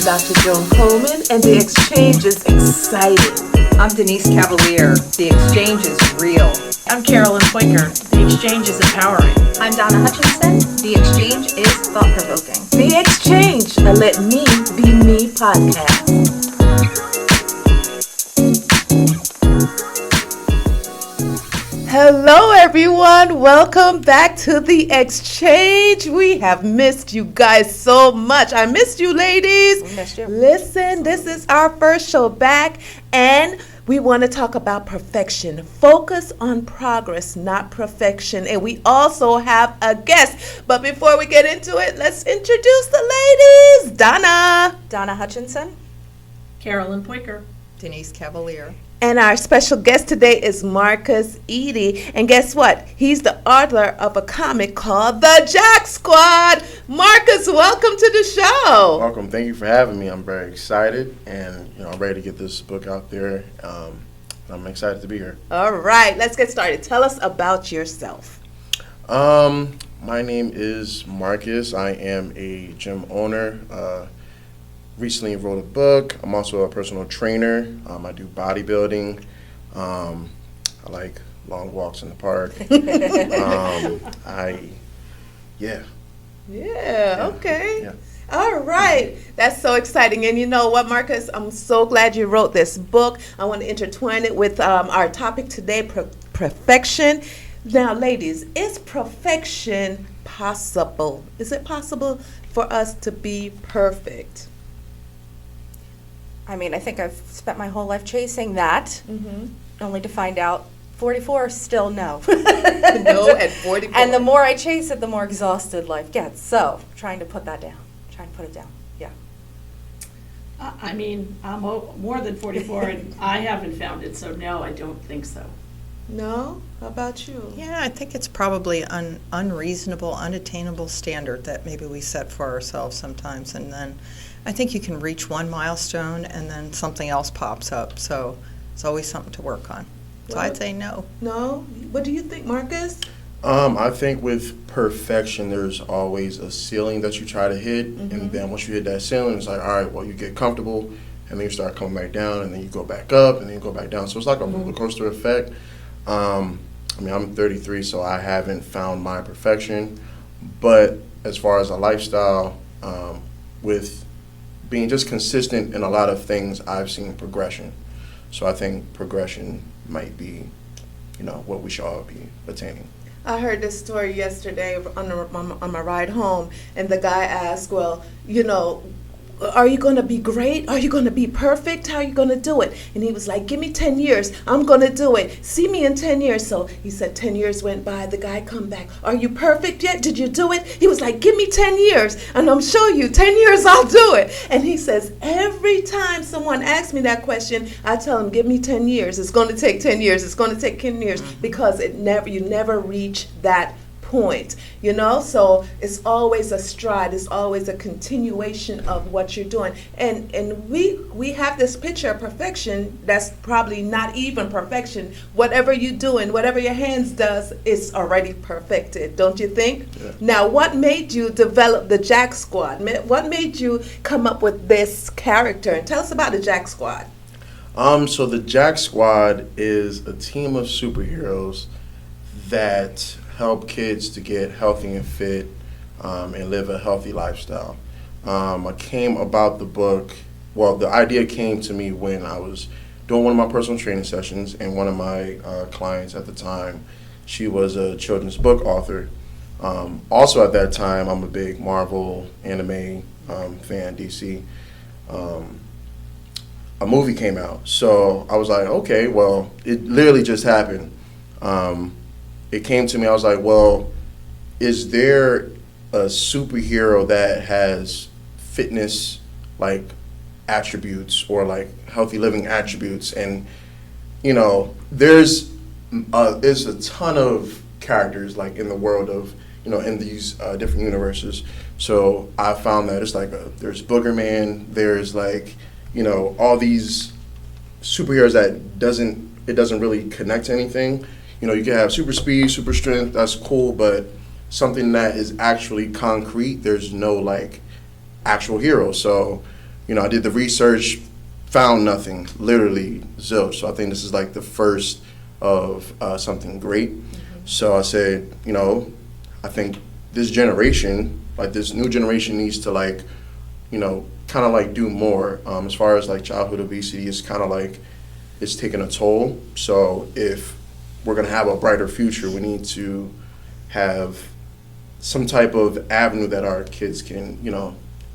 Dr. Joan Coleman, and the Xchange is exciting. I'm Denise Cavalier. The Xchange is real. I'm Carolyn Poinker. The Xchange is empowering. I'm Donna Hutchinson. The Xchange is thought-provoking. The Xchange, a Let Me Be Me podcast. Hello, everyone. Welcome back to the Xchange. We have missed you guys so much. I missed you, ladies. We missed you. Listen, this is our first show back, and we want to talk about perfection. Focus on progress, not perfection. And we also have a guest. But before we get into it, let's introduce the ladies. Donna Hutchinson. Carolyn Poinker. Denise Cavalier. And our special guest today is Marcus Eaddy. And guess what? He's the author of a comic called The Jack Squad. Marcus, welcome to the show. Welcome. Thank you for having me. I'm very excited, and I'm ready to get this book out there. I'm excited to be here. All right, let's get started. Tell us about yourself. My name is Marcus. I am a gym owner. Recently wrote a book. I'm also a personal trainer. I do bodybuilding. I like long walks in the park. Okay. Yeah. All right. That's so exciting. And you know what, Marcus? I'm so glad you wrote this book. I want to intertwine it with our topic today, perfection. Now, ladies, is perfection possible? Is it possible for us to be perfect? I mean, I think I've spent my whole life chasing that, only to find out 44, still no. No, at 44. And the more I chase it, the more exhausted life gets. So, trying to put that down. Trying to put it down. Yeah. I mean, I'm more than 44, and I haven't found it, so no, I don't think so. No? How about you? Yeah, I think it's probably an unreasonable, unattainable standard that maybe we set for ourselves sometimes, and then I think you can reach one milestone and then something else pops up, so it's always something to work on. So I'd say no. No? What do you think, Marcus? I think with perfection, there's always a ceiling that you try to hit, and then once you hit that ceiling, it's like, all right, well, you get comfortable, and then you start coming back down, and then you go back up, and then you go back down. So it's like a roller coaster effect. I mean, I'm 33, so I haven't found my perfection, but as far as a lifestyle, with being just consistent in a lot of things, I've seen progression. So I think progression might be, what we should all be attaining. I heard this story yesterday on my ride home, and the guy asked, well, are you going to be great? Are you going to be perfect? How are you going to do it? And he was like, give me 10 years. I'm going to do it. See me in 10 years. So he said 10 years went by. The guy come back. Are you perfect yet? Did you do it? He was like, give me 10 years, and I'm show you 10 years I'll do it. And he says, every time someone asks me that question, I tell them, give me 10 years. It's going to take 10 years. It's going to take 10 years because you never reach that point, so it's always a stride, it's always a continuation of what you're doing, and we have this picture of perfection that's probably not even perfection. Whatever you do and whatever your hands does is already perfected, don't you think? Yeah. Now, what made you develop the Jack Squad? What made you come up with this character? And tell us about the Jack Squad. So the Jack Squad is a team of superheroes that help kids to get healthy and fit and live a healthy lifestyle. I came about the book, the idea came to me when I was doing one of my personal training sessions, and one of my clients at the time, she was a children's book author. Also at that time, I'm a big Marvel anime fan, DC. A movie came out, so I was like, okay, well, it literally just happened. It came to me, I was like, well, is there a superhero that has fitness attributes or healthy living attributes? And there's a ton of characters in the world of in these different universes. So I found that it's there's Booger Man, there's all these superheroes that doesn't really connect to anything. You can have super speed, super strength, that's cool, but something that is actually concrete, there's no actual hero. So I did the research, found nothing, literally zilch. So I think this is like the first of something great. So I said, I think this generation, like this new generation, needs to like, kind of like do more. As far as like childhood obesity, is kind of like it's taking a toll. So if we're gonna have a brighter future, we need to have some type of avenue that our kids can,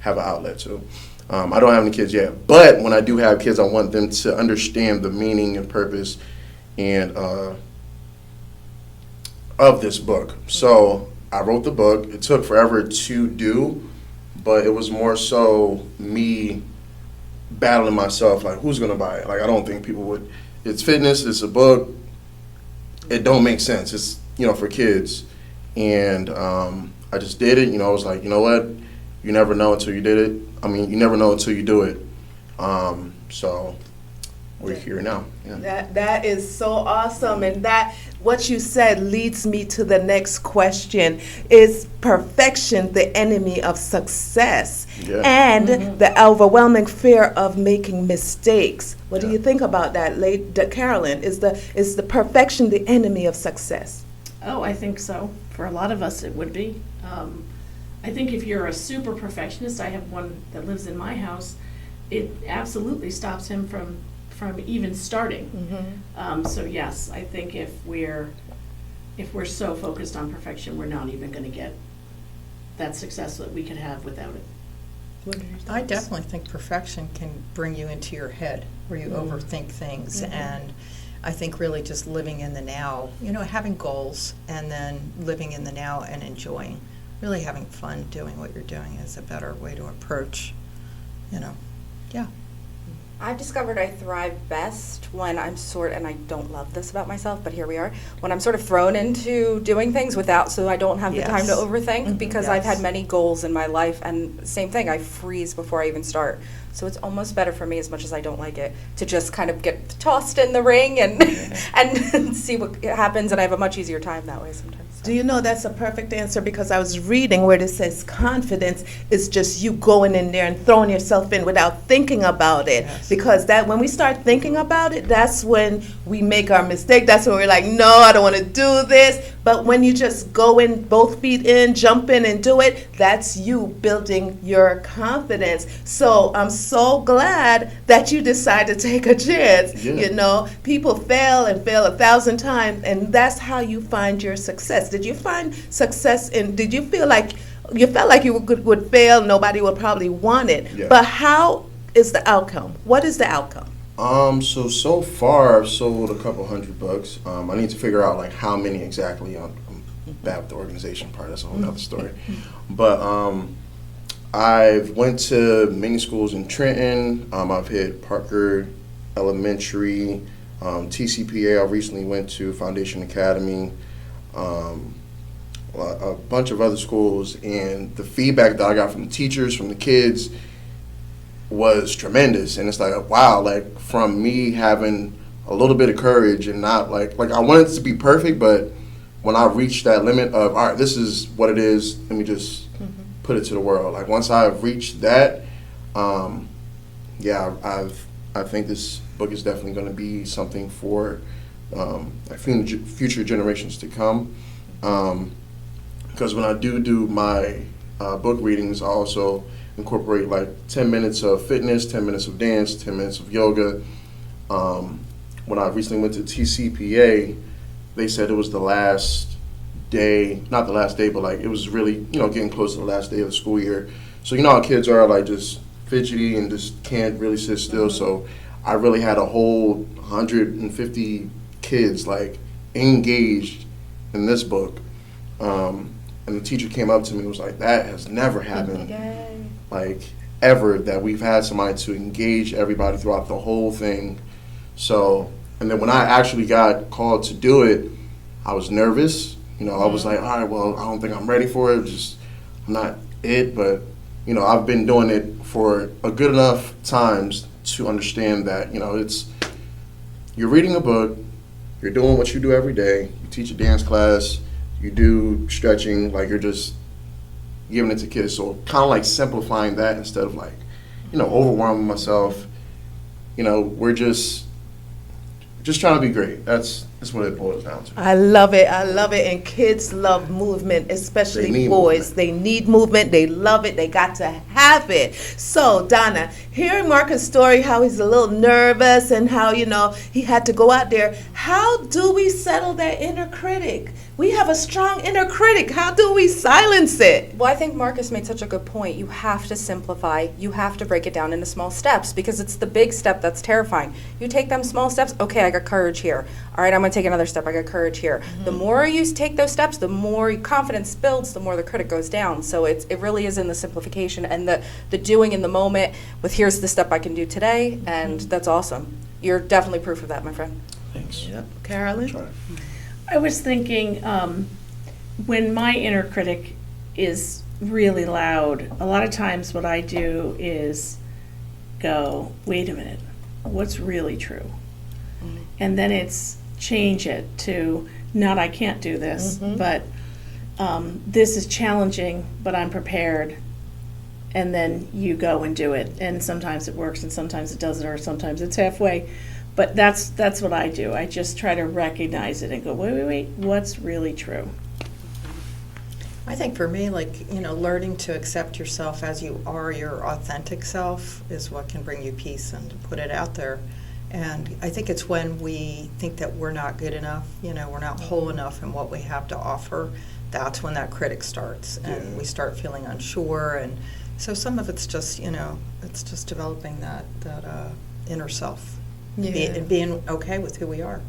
have an outlet to. I don't have any kids yet, but when I do have kids, I want them to understand the meaning and purpose and of this book. So I wrote the book. It took forever to do, but it was more so me battling myself, like, who's gonna buy it? Like, I don't think people would. It's fitness, it's a book. It don't make sense. It's, for kids. And I just did it. I was like, you know what? You never know until you did it. I mean, you never know until you do it. So we're here now. Yeah. That is so awesome, and that what you said leads me to the next question: is perfection the enemy of success? Yeah. And the overwhelming fear of making mistakes? What do you think about that, Carolyn? Is the perfection the enemy of success? Oh, I think so. For a lot of us, it would be. I think if you're a super perfectionist, I have one that lives in my house, it absolutely stops him from even starting. So yes, I think if we're so focused on perfection, we're not even going to get that success that we could have without it. I definitely think perfection can bring you into your head where you overthink things. And I think really just living in the now, having goals and then living in the now and enjoying, really having fun doing what you're doing is a better way to approach, yeah. I've discovered I thrive best when I'm and I don't love this about myself, but here we are, when I'm sort of thrown into doing things so I don't have the time to overthink, because I've had many goals in my life, and same thing, I freeze before I even start. So it's almost better for me, as much as I don't like it, to just kind of get tossed in the ring and and see what happens, and I have a much easier time that way sometimes. So. Do you know that's a perfect answer, because I was reading where it says confidence is just you going in there and throwing yourself in without thinking about it. Yes. Because that when we start thinking about it, that's when we make our mistake. That's when we're like, no, I don't want to do this. But when you just go in, both feet in, jump in and do it, that's you building your confidence. So I'm so glad that you decided to take a chance. Yeah. People fail and fail 1,000 times, and that's how you find your success. Did you find success did you feel like you felt like you would fail, nobody would probably want it? Yeah. But how is the outcome? What is the outcome? So far I've sold a couple $100. I need to figure out like how many exactly. I'm bad with the organization part. That's a whole nother story. But I've went to many schools in Trenton. I've hit Parker Elementary, TCPA. I recently went to Foundation Academy, a bunch of other schools, and the feedback that I got from the teachers, from the kids, was tremendous. And it's like, wow, like from me having a little bit of courage and not like I wanted it to be perfect, but when I reached that limit of, all right, this is what it is, let me just put it to the world. Like once I've reached that, I think this book is definitely going to be something for future generations to come. Because when I do my book readings, I also incorporate like 10 minutes of fitness, 10 minutes of dance, 10 minutes of yoga. When I recently went to TCPA, they said it was the last day, not the last day, but like it was really, getting close to the last day of the school year. So how kids are like just fidgety and just can't really sit still. So I really had a whole 150 kids like engaged in this book. And the teacher came up to me and was like, that has never happened, like ever, that we've had somebody to engage everybody throughout the whole thing. So, and then when I actually got called to do it, I was nervous. I was like, all right, well, I don't think I'm ready for it. I'm not it, but, I've been doing it for a good enough times to understand that, you're reading a book, you're doing what you do every day, you teach a dance class, you do stretching, like you're just giving it to kids. So kind of like simplifying that instead of like overwhelming myself. We're just trying to be great. That's what it boils down to. I love it. And kids love movement, especially They need boys. movement. They need movement. They love it. They got to have it. So, Donna, hearing Marcus' story, how he's a little nervous and how, he had to go out there, how do we settle that inner critic? We have a strong inner critic. How do we silence it? Well, I think Marcus made such a good point. You have to simplify. You have to break it down into small steps because it's the big step that's terrifying. You take them small steps. Okay, I got courage here. All right, I'm going to take another step. I got courage here. Mm-hmm. The more you take those steps, the more your confidence builds, the more the critic goes down. So it really is in the simplification and the doing in the moment with here's the step I can do today, and that's awesome. You're definitely proof of that, my friend. Thanks. Yep. Carolyn? Try. I was thinking, when my inner critic is really loud, a lot of times what I do is go, wait a minute, what's really true? And then it's change it to not I can't do this, but this is challenging, but I'm prepared. And then you go and do it. And sometimes it works and sometimes it doesn't, or sometimes it's halfway. But that's what I do. I just try to recognize it and go, wait, what's really true? I think for me, learning to accept yourself as you are, your authentic self, is what can bring you peace and to put it out there. And I think it's when we think that we're not good enough, we're not whole enough in what we have to offer, that's when that critic starts. And we start feeling unsure. And so some of it's just, it's just developing that inner self. And being okay with who we are.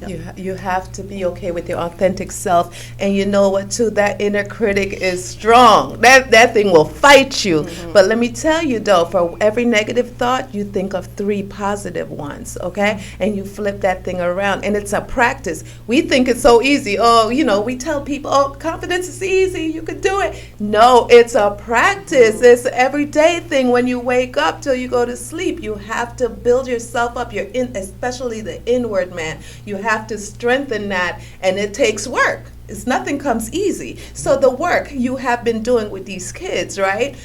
Yep. You have to be okay with your authentic self, and you know what too, that inner critic is strong. That thing will fight you. But let me tell you though, for every negative thought, you think of 3 positive ones, okay? And you flip that thing around, and it's a practice. We think it's so easy. Oh, we tell people, oh, confidence is easy, you could do it. No, it's a practice. It's an everyday thing. When you wake up till you go to sleep, you have to build yourself up. Especially the inward man. You have to strengthen that, and it takes work. Nothing comes easy. So the work you have been doing with these kids, right?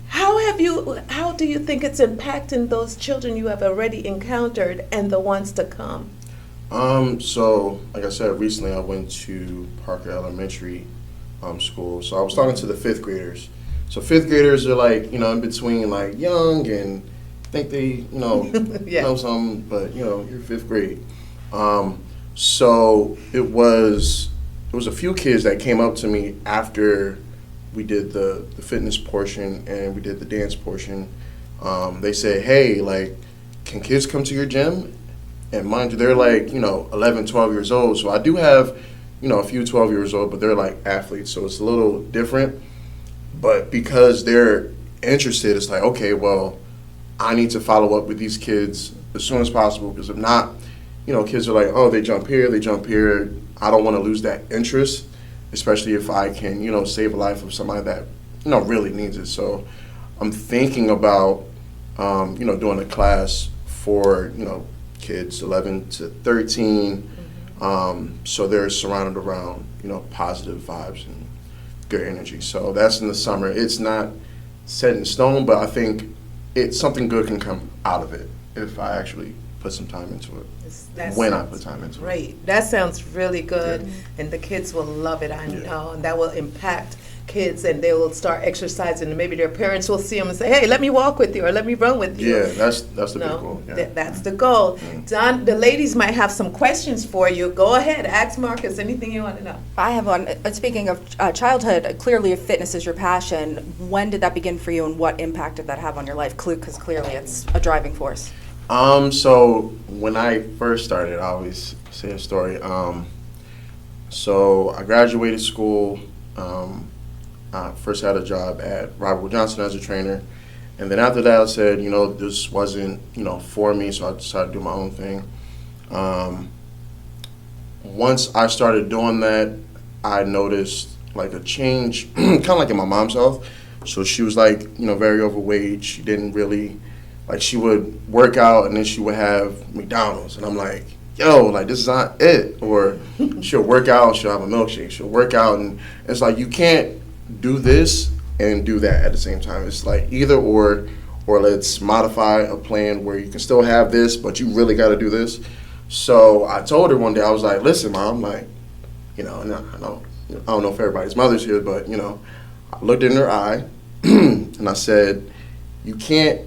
How do you think it's impacting those children you have already encountered and the ones to come? So like I said, recently I went to Parker Elementary school. So I was talking to the 5th graders. So 5th graders are in between young and think they, know something, but you're 5th grade. So it was a few kids that came up to me after we did the fitness portion and we did the dance portion. They said, hey, can kids come to your gym? And mind you, they're 11, 12 years old. So I do have, a few 12 years old, but they're athletes. So it's a little different. But because they're interested, it's okay, well, I need to follow up with these kids as soon as possible, because if not, kids are oh, they jump here. I don't want to lose that interest, especially if I can, save a life of somebody that, really needs it. So I'm thinking about, doing a class for, kids 11 to 13, so they're surrounded around, positive vibes and good energy. So that's in the summer. It's not set in stone, but I think something good can come out of it if I actually put some time into it. I put time into it. Great. That sounds really good, and the kids will love it, I know, and that will impact kids, and they will start exercising, and maybe their parents will see them and say, hey, let me walk with you, or let me run with you. Yeah, that's the big goal. Yeah. That's the goal. Don, the ladies might have some questions for you. Go ahead, ask Marcus anything you want to know. I have one. Speaking of childhood, clearly if fitness is your passion, when did that begin for you and what impact did that have on your life? Because clearly it's a driving force. So when I first started, I always say a story. So I graduated school. I first had a job at Robert Wood Johnson as a trainer. And then after that, I said, this wasn't, for me, so I decided to do my own thing. Once I started doing that, I noticed, a change, kind of like in my mom's health. So she was, very overweight. She didn't really, she would work out and then she would have McDonald's. And I'm like, yo, this is not it. Or she'll work out, she'll have a milkshake. She'll work out, and it's you can't do this and do that at the same time. It's either or or let's modify a plan where you can still have this, but you really got to do this. So I told her one day, I was like, listen, Mom, like, you know, and I don't know if everybody's mother's here, but, you know, I looked in her eye and I said, you can't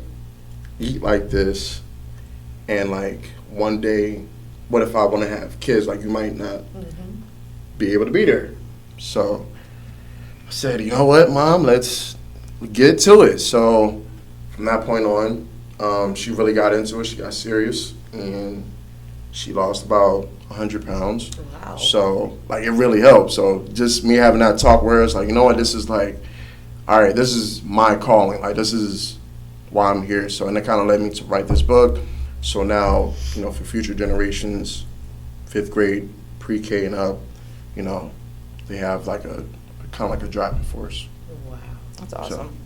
eat like this and, like, one day, what if I want to have kids? Like, you might not be able to be there. So I said, you know what, Mom, let's get to it. So from that point on, she really got into it. She got serious, and she lost about 100 pounds. Wow. So, like, it really helped. So just me having that talk where it's like, you know what, this is like, all right, this is my calling. Like, this is why I'm here. So, and it kind of led me to write this book. So now, you know, for future generations, 5th grade, pre-K and up, you know, they have like a kind of like a driving force. Wow. That's awesome.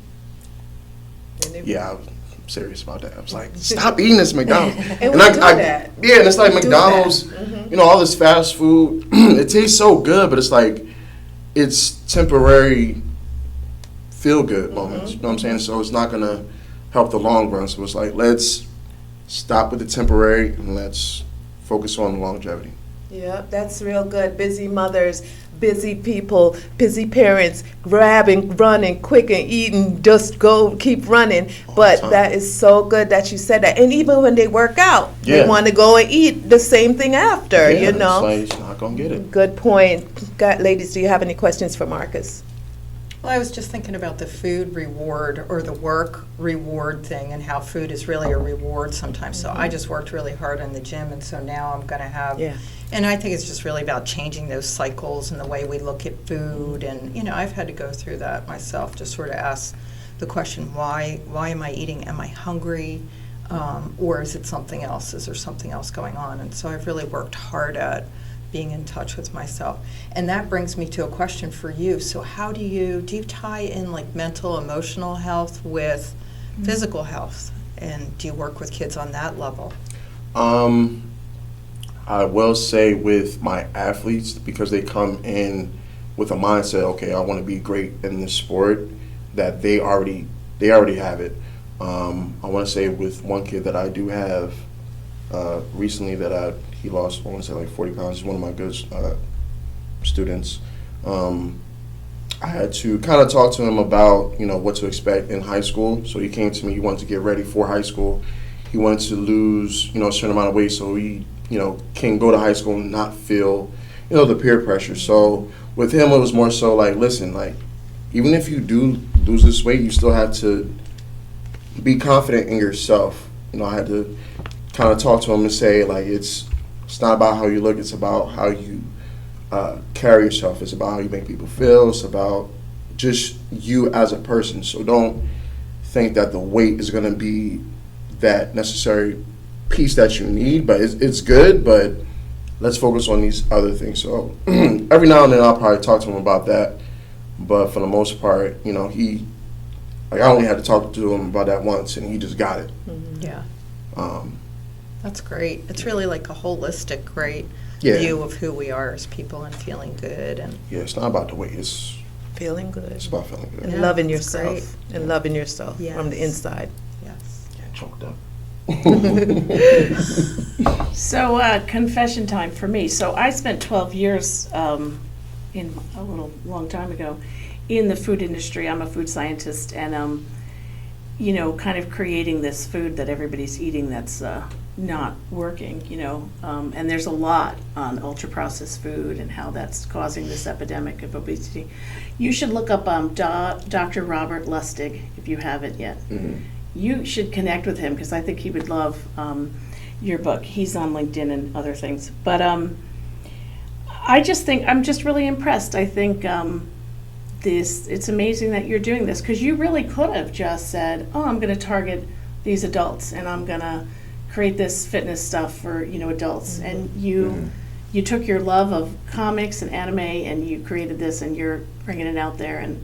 So, yeah, I'm serious about that. I was like, stop eating this McDonald's. And we do that. Yeah, and it's like We do McDonald's, that. you know, all this fast food, it tastes so good, but it's like, it's temporary feel-good moments, you know what I'm saying? So it's not going to help the long run. So it's like, let's stop with the temporary and let's focus on the longevity. Yeah, that's real good. Busy mothers, busy people, busy parents, grabbing, running, quick and eating, just go, keep running. But time. that is so good that you said that. And even when they work out, they Yeah. want to go and eat the same thing after, Yeah, you know. it's like, it's not going to get it. Good point. Ladies, do you have any questions for Marcus? Well, I was just thinking about the food reward or the work reward thing and how food is really a reward sometimes. So I just worked really hard in the gym, and so now I'm going to have, Yeah. and I think it's just really about changing those cycles and the way we look at food. And, you know, I've had to go through that myself, just sort of ask the question, why am I eating? Am I hungry? Or is it something else? Is there something else going on? And so I've really worked hard at being in touch with myself. And that brings me to a question for you. So how do you tie in like mental, emotional health with physical health? And do you work with kids on that level? I will say with my athletes, because they come in with a mindset, okay, I want to be great in this sport, that they already have it. I want to say with one kid that I do have recently that he lost, I want to say like 40 pounds. He's one of my good students. I had to kind of talk to him about, you know, what to expect in high school. So he came to me, he wanted to get ready for high school. He wanted to lose, you know, a certain amount of weight so he, you know, can go to high school and not feel, you know, the peer pressure. So with him, it was more so like, listen, like, even if you do lose this weight, you still have to be confident in yourself. You know, I had to kind of talk to him and say, like, it's not about how you look, it's about how you carry yourself. It's about how you make people feel. It's about just you as a person. So don't think that the weight is going to be that necessary piece that you need, but it's good, but let's focus on these other things. So every now and then I'll probably talk to him about that, but for the most part, you know, I only had to talk to him about that once, and he just got it. Yeah. That's great. It's really like a holistic, great Yeah. view of who we are as people and feeling good. And Yeah, it's not about the weight. It's Feeling good. about feeling good. And Yeah, loving that's yourself. great. And loving yourself from the Yes. inside. yes. Get choked up. So, confession time for me. So I spent 12 years, in a long time ago, in the food industry. I'm a food scientist, and you know, kind of creating this food that everybody's eating that's not working. You know, and there's a lot on ultra processed food and how that's causing this epidemic of obesity. You should look up Dr. Robert Lustig if you haven't yet. Mm-hmm. You should connect with him because I think he would love your book. He's on LinkedIn and other things. But I just think I'm just really impressed. I think it's amazing that you're doing this because you really could have just said, "Oh, I'm going to target these adults and I'm going to create this fitness stuff for adults." Mm-hmm. And you took your love of comics and anime and you created this and you're bringing it out there. And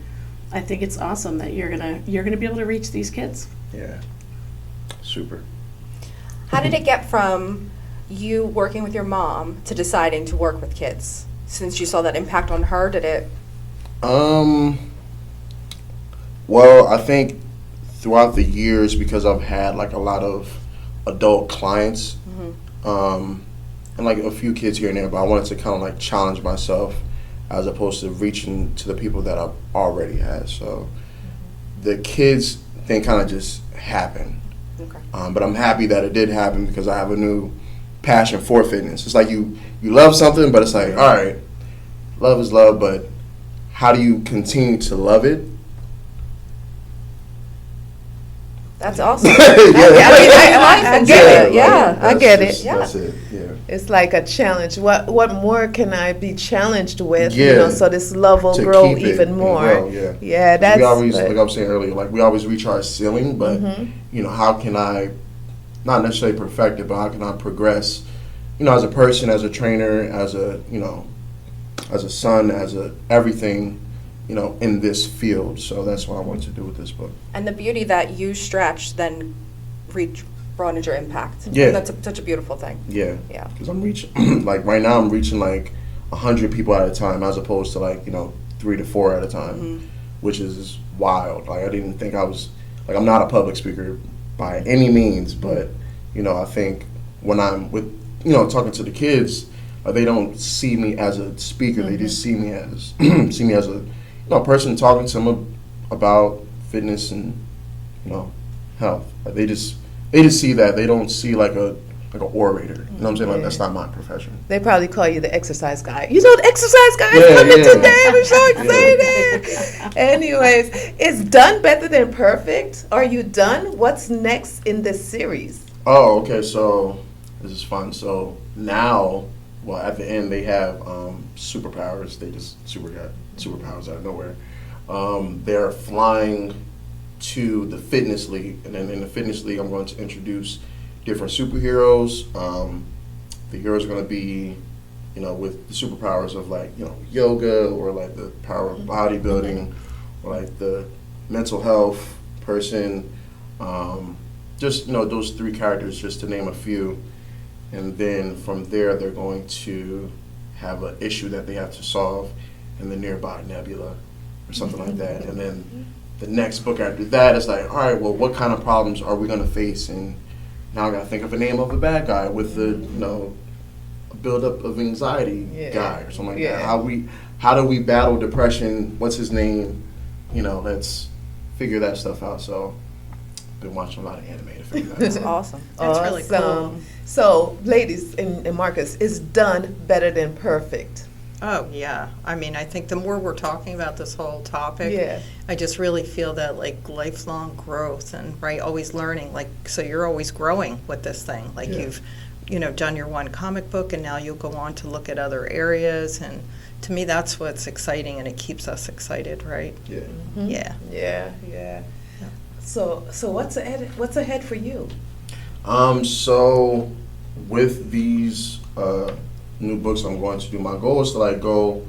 I think it's awesome that you're gonna be able to reach these kids. Yeah. Super. How did it get from you working with your mom to deciding to work with kids? Since you saw that impact on her, did it? Well, I think throughout the years, because I've had like a lot of adult clients, and like a few kids here and there, but I wanted to kind of like challenge myself as opposed to reaching to the people that I've already had. So the kids thing kind of just happened. Okay. But I'm happy that it did happen because I have a new passion for fitness. It's like you love something, but it's like, all right, love is love, but how do you continue to love it? That's awesome. Yeah. I get it. Yeah, I get it. Yeah. That's it. Yeah. It's like a challenge. What more can I be challenged with? Yeah. You know, so this love will To grow keep it even and more. grow, yeah. Yeah, that's We always, but- like I was saying earlier, like we always reach our ceiling, but you know, how can I not necessarily perfect it, but how can I progress? You know, as a person, as a trainer, as a as a son, as a everything. You know, in this field. So that's what I wanted to do with this book. And the beauty that you stretch then broadened your impact. Yeah. That's such a beautiful thing. Yeah. Yeah. Because I'm reaching, like right now I'm reaching like 100 people at a time as opposed to like, 3 to 4 at a time, which is wild. Like I didn't think I was, like I'm not a public speaker by any means, but, I think when I'm with, talking to the kids, they don't see me as a speaker. They just see me as, a person talking to them about fitness and, health. Like they just see that. They don't see like a orator. You know what I'm saying? Like that's not my profession. They probably call you the exercise guy. You know, the exercise guy is Yeah, coming yeah. today. I'm so excited. Anyways, it's done better than perfect. Are you done? What's next in this series? Oh, okay. So this is fun. So now, well, at the end they have superpowers. They just got superpowers out of nowhere. They're flying to the fitness league, and then in the fitness league, I'm going to introduce different superheroes. The heroes are going to be, with the superpowers of like, yoga or like the power of bodybuilding, or like the mental health person. Just those 3 characters, just to name a few. And then from there, they're going to have an issue that they have to solve in the nearby nebula or something like that. And then the next book after that is like, all right, well, what kind of problems are we going to face? And now I got to think of a name of a bad guy with the, a buildup of anxiety guy or something like that. How do we battle depression? What's his name? Let's figure that stuff out. So been watching a lot of anime to figure that out. That's awesome. That's really cool. So, ladies and Marcus, is done better than perfect? Oh, yeah. I mean, I think the more we're talking about this whole topic, Yeah. I just really feel that, like, lifelong growth and, right, always learning. Like, so you're always growing with this thing. Like, you've, done your one comic book, and now you'll go on to look at other areas. And to me, that's what's exciting, and it keeps us excited, right? Yeah. Yeah. Yeah. So what's ahead for you? So with these new books I'm going to do, my goal is to like go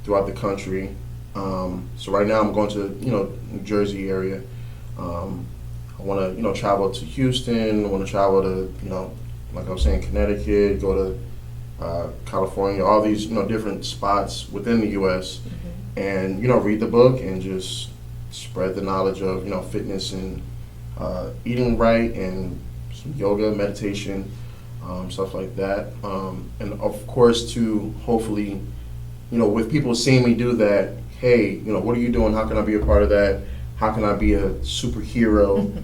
throughout the country. So right now I'm going to New Jersey area. I want to travel to Houston. I want to travel to like I was saying, Connecticut, go to California, all these different spots within the U.S. And read the book and just spread the knowledge of fitness and eating right and some yoga, meditation, stuff like that. And of course, to hopefully, with people seeing me do that, hey, what are you doing? How can I be a part of that? How can I be a superhero?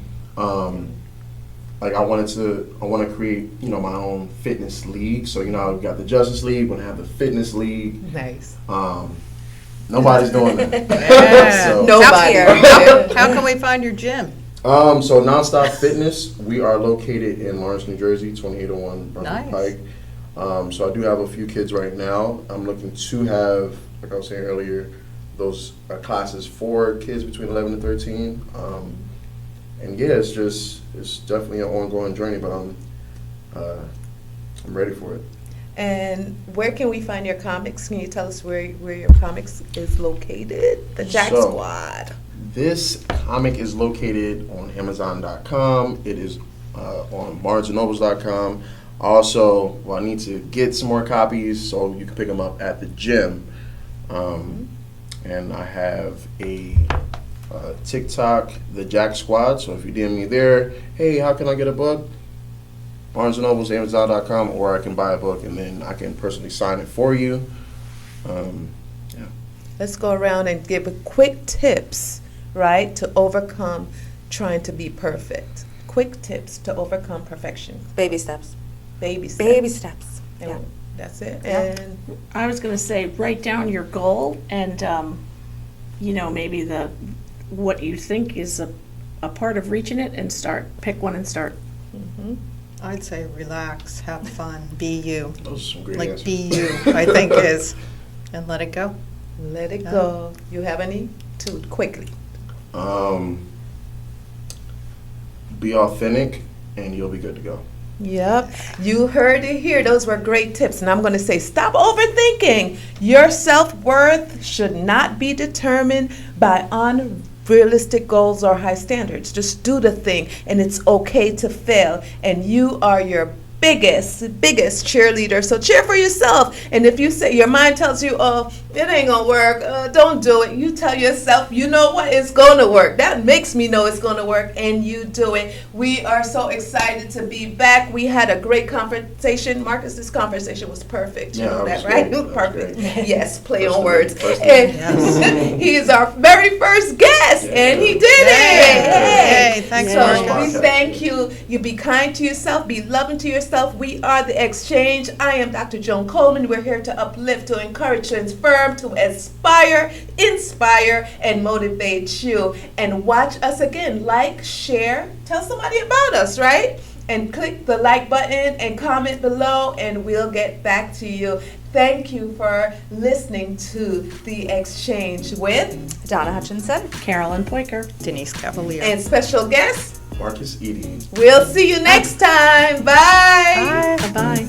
Like I want to create, my own fitness league. So, I've got the Justice League, we're gonna have the Fitness League. Nice. Nobody's doing that. Yeah. So, Nobody. How can we find your gym? So Nonstop Fitness, we are located in Lawrence, New Jersey, 2801 Brunswick Nice. Pike. So I do have a few kids right now. I'm looking to have, like I was saying earlier, those classes for kids between 11 and 13. And yeah, it's definitely an ongoing journey, but I'm ready for it. And where can we find your comics? Can you tell us where your comics is located? The Jack So, Squad. This comic is located on Amazon.com. It is on BarnesandNobles.com. Also, I need to get some more copies so you can pick them up at the gym. And I have a TikTok, the Jack Squad. So if you DM me there, hey, how can I get a book? Barnes & Noble's, Amazon.com, or I can buy a book and then I can personally sign it for you. Yeah. Let's go around and give quick tips, right, to overcome trying to be perfect. Quick tips to overcome perfection. Baby steps. Baby steps. Baby steps. And Yeah. that's it. Yeah. And I was gonna say, write down your goal and, maybe what you think is a part of reaching it and pick one and start. I'd say relax, have fun, be you. Those are some great Like, answers. be you, I think is, and let it go. let it go. You have any? Too quickly. Be authentic, and you'll be good to go. Yep, you heard it here. Those were great tips. And I'm going to say, stop overthinking. Your self-worth should not be determined by unrealistic goals or high standards. Just do the thing, and it's okay to fail. And you are your biggest cheerleader. So cheer for yourself. And if you say your mind tells you, oh, it ain't gonna work, don't do it, you tell yourself, you know what, it's gonna work. That makes me know it's gonna work, and you do it. We are so excited to be back. We had a great conversation. Marcus, this conversation was perfect. You Yeah, know it that, was right? great. That was Perfect. great. Yes, play First on of words. all, first of And he is our very first guest, and he did Yay. it. Yay. Thanks, So Marcus. we thank you. You be kind to yourself, be loving to yourself. We are the Exchange. I am Dr. Joan Coleman. We're here to uplift, to encourage, to affirm, to inspire, and motivate you. And watch us again. Like, share, tell somebody about us, right? And click the like button and comment below, and we'll get back to you. Thank you for listening to The Exchange with Donna Hutchinson. Carolyn Poiker. Denise Cavalier. and special guest. Marcus Eaddy. We'll see you next time. Bye. Bye-bye.